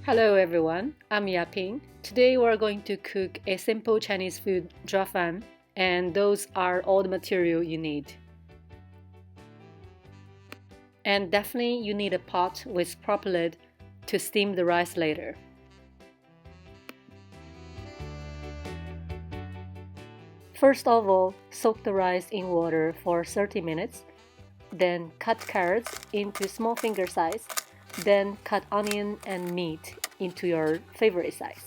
Hello everyone, I'm Yaping. Today we're going to cook a simple Chinese food, zhuafan, and those are all the material you need. And definitely you need a pot with proper lid to steam the rice later. First of all, soak the rice in water for 30 minutes, then cut carrots into small finger size, then cut onion and meat into your favorite size.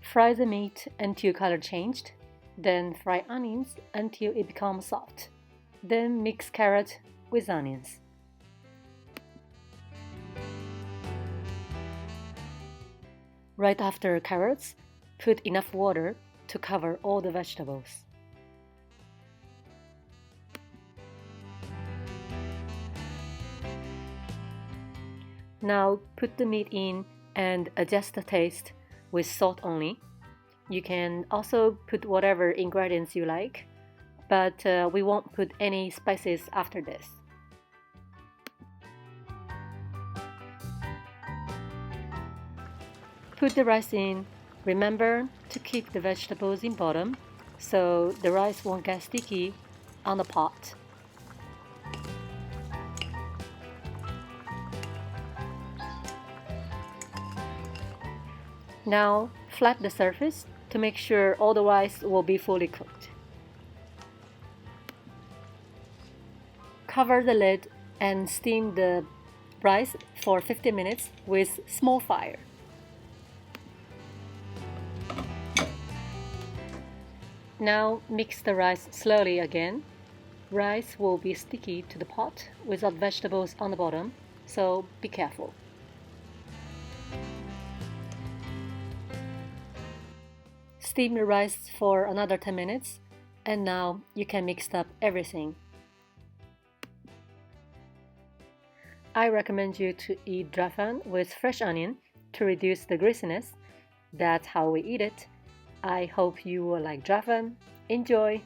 Fry the meat until color changed, then fry onions until it becomes soft. Then mix carrot with onions. Right after carrots, put enough water to cover all the vegetables. Now put the meat in and adjust the taste with salt only. You can also put whatever ingredients you like, but we won't put any spices after this. Put the rice in. Remember to keep the vegetables in bottom so the rice won't get sticky on the pot. Now flap the surface to make sure all the rice will be fully cooked. Cover the lid and steam the rice for 15 minutes with small fire. Now mix the rice slowly again. Rice will be sticky to the pot without vegetables on the bottom, so be careful. Steam the rice for another 10 minutes, and now you can mix up everything. I recommend you to eat zhuafan with fresh onion to reduce the greasiness. That's how we eat it. I hope you will like zhuafan. Enjoy!